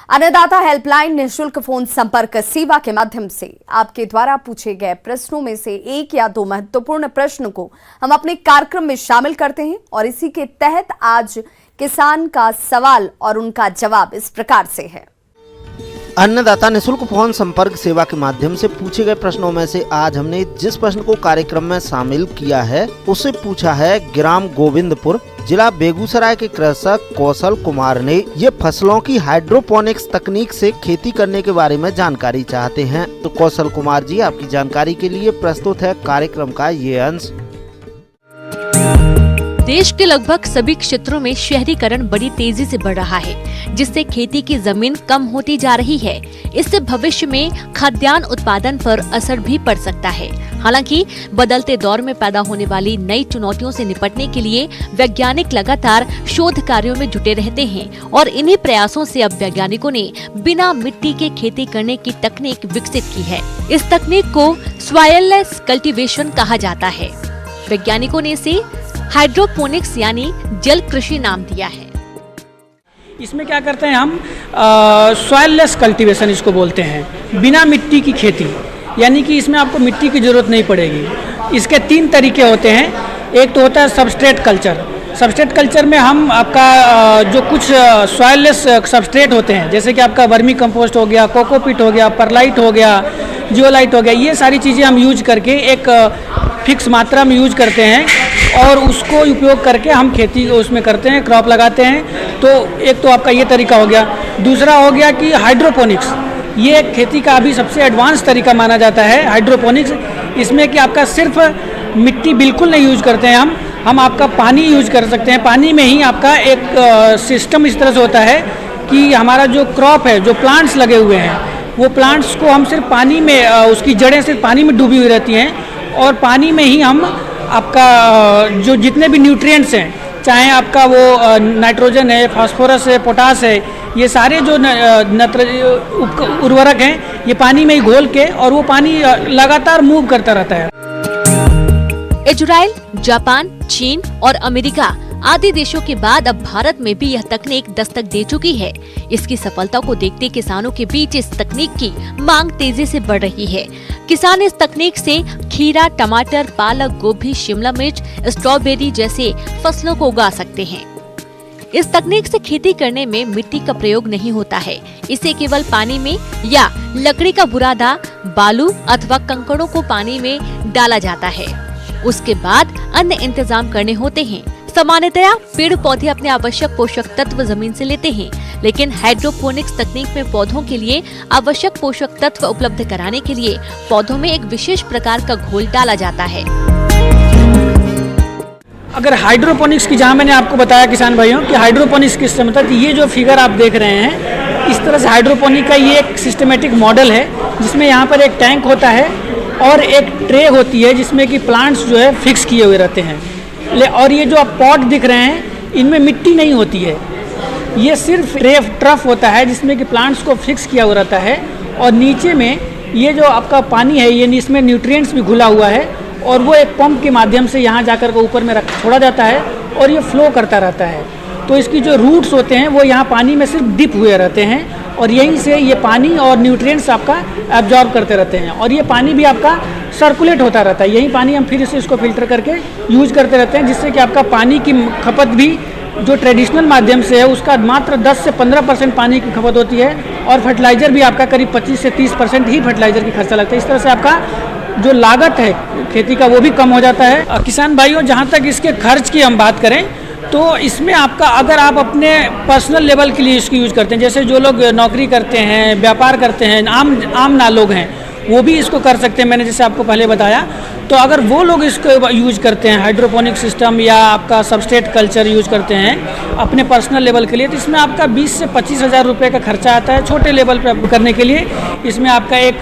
अन्नदाता हेल्पलाइन निःशुल्क फोन संपर्क सेवा के माध्यम से आपके द्वारा पूछे गए प्रश्नों में से एक या दो महत्वपूर्ण प्रश्न को हम अपने कार्यक्रम में शामिल करते हैं और इसी के तहत आज किसान का सवाल और उनका जवाब इस प्रकार से है। अन्नदाता निःशुल्क फोन संपर्क सेवा के माध्यम से पूछे गए प्रश्नों में से आज हमने जिस प्रश्न को कार्यक्रम में शामिल किया है उसे पूछा है ग्राम गोविंदपुर जिला बेगूसराय के कृषक कौशल कुमार ने। ये फसलों की हाइड्रोपोनिक्स तकनीक से खेती करने के बारे में जानकारी चाहते हैं। तो कौशल कुमार जी, आपकी जानकारी के लिए प्रस्तुत है कार्यक्रम का ये अंश। देश के लगभग सभी क्षेत्रों में शहरीकरण बड़ी तेजी से बढ़ रहा है, जिससे खेती की जमीन कम होती जा रही है। इससे भविष्य में खाद्यान्न उत्पादन पर असर भी पड़ सकता है। हालांकि बदलते दौर में पैदा होने वाली नई चुनौतियों से निपटने के लिए वैज्ञानिक लगातार शोध कार्यों में जुटे रहते हैं और इन्हीं प्रयासों से अब वैज्ञानिकों ने बिना मिट्टी के खेती करने की तकनीक विकसित की है। इस तकनीक को सॉइललेस कल्टीवेशन कहा जाता है। वैज्ञानिकों ने इसे हाइड्रोपोनिक्स यानी जल कृषि नाम दिया है। इसमें क्या करते हैं हम, सॉइललेस कल्टीवेशन इसको बोलते हैं, बिना मिट्टी की खेती, यानी कि इसमें आपको मिट्टी की ज़रूरत नहीं पड़ेगी। इसके 3 तरीके होते हैं। एक तो होता है सबस्ट्रेट कल्चर। सबस्ट्रेट कल्चर में हम आपका जो कुछ सॉइललेस सबस्ट्रेट होते हैं, जैसे कि आपका वर्मी कंपोस्ट हो गया, कोकोपीट हो गया, परलाइट हो गया, जियोलाइट हो गया, ये सारी चीज़ें हम यूज करके एक फिक्स मात्रा में यूज करते हैं और उसको उपयोग करके हम खेती उसमें करते हैं, क्रॉप लगाते हैं। तो एक तो आपका ये तरीका हो गया। दूसरा हो गया कि हाइड्रोपोनिक्स, ये खेती का अभी सबसे एडवांस तरीका माना जाता है हाइड्रोपोनिक्स। इसमें कि आपका सिर्फ मिट्टी बिल्कुल नहीं यूज करते हैं हम आपका पानी यूज कर सकते हैं। पानी में ही आपका एक सिस्टम इस तरह से होता है कि हमारा जो क्रॉप है, जो प्लांट्स लगे हुए हैं, वो प्लांट्स को हम सिर्फ पानी में, उसकी जड़ें सिर्फ पानी में डूबी हुई रहती हैं और पानी में ही हम आपका जो जितने भी न्यूट्रिएंट्स हैं, चाहे आपका वो नाइट्रोजन है, फास्फोरस है, पोटास है, ये सारे जो उर्वरक हैं, ये पानी में ही घोल के और वो पानी लगातार मूव करता रहता है। इजराइल, जापान, चीन और अमेरिका आदि देशों के बाद अब भारत में भी यह तकनीक दस्तक दे चुकी है। इसकी सफलता को देखते किसानों के बीच इस तकनीक की मांग तेजी से बढ़ रही है। किसान इस तकनीक से खीरा, टमाटर, पालक, गोभी, शिमला मिर्च, स्ट्रॉबेरी जैसे फसलों को उगा सकते हैं। इस तकनीक से खेती करने में मिट्टी का प्रयोग नहीं होता है। इसे केवल पानी में या लकड़ी का बुरादा, बालू अथवा कंकड़ों को पानी में डाला जाता है। उसके बाद अन्य इंतजाम करने होते हैं। सामान्यतया पेड़ पौधे अपने आवश्यक पोषक तत्व जमीन से लेते हैं, लेकिन हाइड्रोपोनिक्स तकनीक में पौधों के लिए आवश्यक पोषक तत्व उपलब्ध कराने के लिए पौधों में एक विशेष प्रकार का घोल डाला जाता है। अगर हाइड्रोपोनिक्स की, जहाँ मैंने आपको बताया किसान भाइयों कि हाइड्रोपोनिक्स किस तरह, मतलब ये जो फिगर आप देख रहे हैं, इस तरह से हाइड्रोपोनिक का ये एक सिस्टमेटिक मॉडल है, जिसमें यहाँ पर एक टैंक होता है और एक ट्रे होती है जिसमें कि प्लांट्स जो है फिक्स किए हुए रहते हैं। और ये जो आप पॉट दिख रहे हैं, इनमें मिट्टी नहीं होती है, ये सिर्फ ट्रफ होता है जिसमें कि प्लांट्स को फिक्स किया हुआ रहता है और नीचे में ये जो आपका पानी है, ये इसमें न्यूट्रिएंट्स भी घुला हुआ है और वो एक पंप के माध्यम से यहाँ जाकर के ऊपर में छोड़ा जाता है और ये फ्लो करता रहता है। तो इसकी जो रूट्स होते हैं वो यहाँ पानी में सिर्फ डिप हुए रहते हैं और यहीं से ये पानी और न्यूट्रिएंट्स आपका एब्जॉर्ब करते रहते हैं और ये पानी भी आपका सर्कुलेट होता रहता है। यही पानी हम फिर से इसको फिल्टर करके यूज करते रहते हैं, जिससे कि आपका पानी की खपत भी जो ट्रेडिशनल माध्यम से है उसका मात्र 10 से 15% पानी की खपत होती है और फर्टिलाइज़र भी आपका करीब 25 से 30% ही फर्टिलाइज़र की खर्चा लगता है। इस तरह से आपका जो लागत है खेती का वो भी कम हो जाता है। किसान भाइयों, जहाँ तक इसके खर्च की हम बात करें तो इसमें आपका, अगर आप अपने पर्सनल लेवल के लिए इसको यूज करते हैं, जैसे जो लोग नौकरी करते हैं, व्यापार करते हैं, आम ना लोग हैं, वो भी इसको कर सकते हैं। मैंने जैसे आपको पहले बताया, तो अगर वो लोग इसको यूज करते हैं, हाइड्रोपोनिक सिस्टम या आपका सबस्ट्रेट कल्चर यूज करते हैं अपने पर्सनल लेवल के लिए, तो इसमें आपका 20 से 25 हज़ार रुपये का खर्चा आता है छोटे लेवल पर करने के लिए। इसमें आपका एक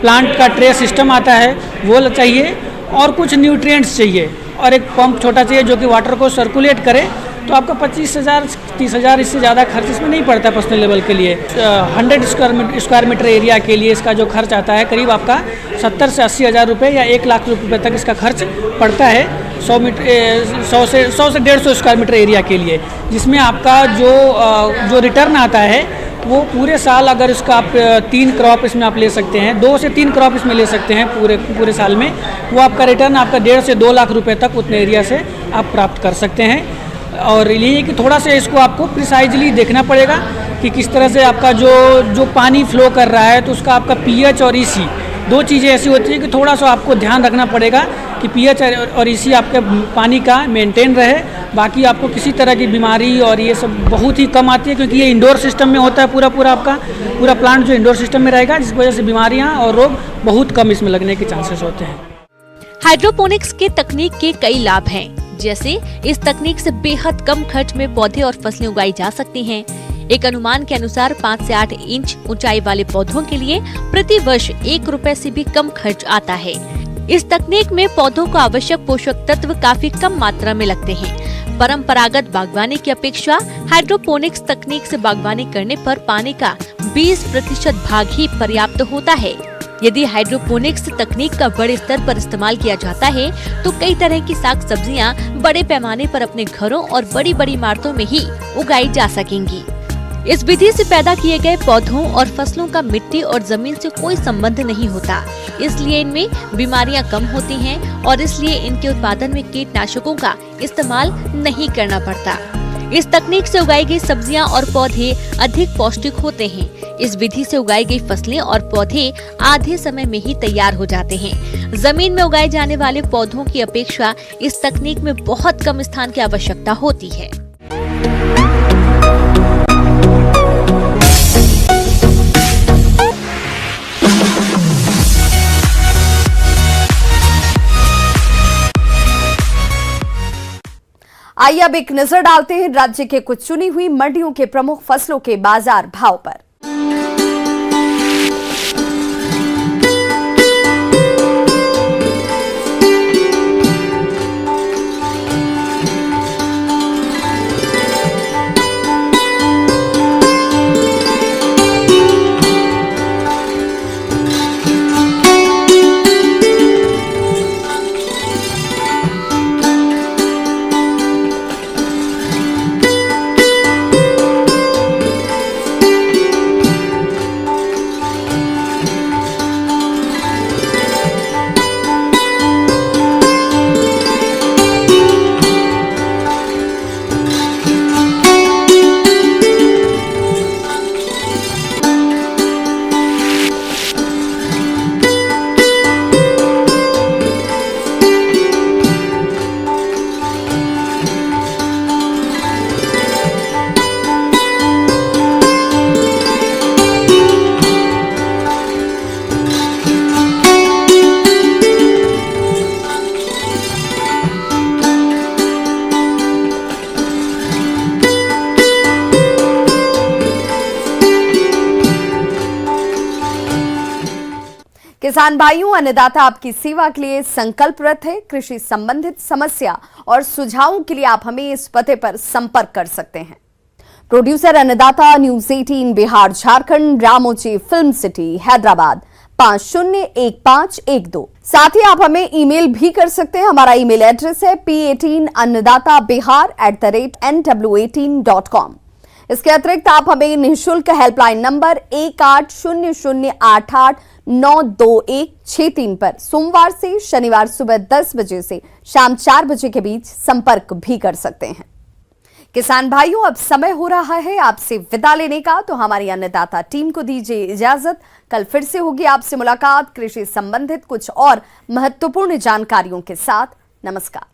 प्लांट का ट्रे सिस्टम आता है, वो चाहिए और कुछ न्यूट्रिएंट्स चाहिए और एक पंप छोटा चाहिए जो कि वाटर को सर्कुलेट करे। तो आपका 25,000 30,000 इससे ज़्यादा खर्च इसमें नहीं पड़ता पर्सनल लेवल के लिए। 100 स्क्वायर मीटर एरिया के लिए इसका जो खर्च आता है करीब आपका 70 से 80 हज़ार रुपये या 1 लाख रुपये तक इसका खर्च पड़ता है 100 से 150 स्क्वायर मीटर एरिया के लिए, जिसमें आपका जो रिटर्न आता है वो पूरे साल अगर उसका आप 3 क्रॉप इसमें आप ले सकते हैं, 2 से 3 क्रॉप इसमें ले सकते हैं पूरे साल में, वो आपका रिटर्न आपका 1.5 से 2 लाख रुपए तक उतने एरिया से आप प्राप्त कर सकते हैं। और ये कि थोड़ा सा इसको आपको प्रिसाइजली देखना पड़ेगा कि किस तरह से आपका जो पानी फ्लो कर रहा है, तो उसका आपका पीएच और ईसी 2 चीज़ें ऐसी होती है कि थोड़ा सा आपको ध्यान रखना पड़ेगा कि पीएच और ईसी आपके पानी का मेंटेन रहे। बाकी आपको किसी तरह की बीमारी और ये सब बहुत ही कम आती है, क्योंकि ये इंडोर सिस्टम में होता है, पूरा आपका पूरा प्लांट जो इंडोर सिस्टम में रहेगा, जिस वजह से बीमारियां और रोग बहुत कम इसमें लगने के चांसेस होते हैं। हाइड्रोपोनिक्स के तकनीक के कई लाभ हैं, जैसे इस तकनीक से बेहद कम खर्च में पौधे और फसलें उगाई जा सकती हैं। एक अनुमान के अनुसार 5 से 8 इंच ऊंचाई वाले पौधों के लिए प्रति वर्ष 1 रुपए से भी कम खर्च आता है। इस तकनीक में पौधों को आवश्यक पोषक तत्व काफी कम मात्रा में लगते हैं। परंपरागत बागवानी की अपेक्षा हाइड्रोपोनिक्स तकनीक से बागवानी करने पर पानी का 20% भाग ही पर्याप्त होता है। यदि हाइड्रोपोनिक्स तकनीक का बड़े स्तर पर इस्तेमाल किया जाता है तो कई तरह की साग सब्जियां बड़े पैमाने पर अपने घरों और बड़ी बड़ी इमारतों में ही उगाई जा सकेंगी। इस विधि से पैदा किए गए पौधों और फसलों का मिट्टी और जमीन से कोई संबंध नहीं होता, इसलिए इनमें बीमारियां कम होती हैं और इसलिए इनके उत्पादन में कीटनाशकों का इस्तेमाल नहीं करना पड़ता। इस तकनीक से उगाई गई सब्जियां और पौधे अधिक पौष्टिक होते हैं। इस विधि से उगाई गई फसलें और पौधे आधे समय में ही तैयार हो जाते हैं। जमीन में उगाए जाने वाले पौधों की अपेक्षा इस तकनीक में बहुत कम स्थान की आवश्यकता होती है। आइए अब एक नजर डालते हैं राज्य के कुछ चुनी हुई मंडियों के प्रमुख फसलों के बाजार भाव पर। किसान भाइयों, अन्नदाता आपकी सेवा के लिए संकल्परत है। कृषि संबंधित समस्या और सुझावों के लिए आप हमें इस पते पर संपर्क कर सकते हैं। Producer Annadata, news 18 Bihar Jharkhand, Ramoji film city Hyderabad 501512। साथ ही आप हमें ईमेल भी कर सकते हैं। हमारा ईमेल एड्रेस है p18annadatabihar@nw18.com। इसके अतिरिक्त आप हमें निःशुल्क हेल्पलाइन नंबर 1800889216 पर सोमवार से शनिवार सुबह 10 बजे से शाम 4 बजे के बीच संपर्क भी कर सकते हैं। किसान भाइयों, अब समय हो रहा है आपसे विदा लेने का, तो हमारी अन्नदाता टीम को दीजिए इजाजत। कल फिर से होगी आपसे मुलाकात कृषि संबंधित कुछ और महत्वपूर्ण जानकारियों के साथ। नमस्कार।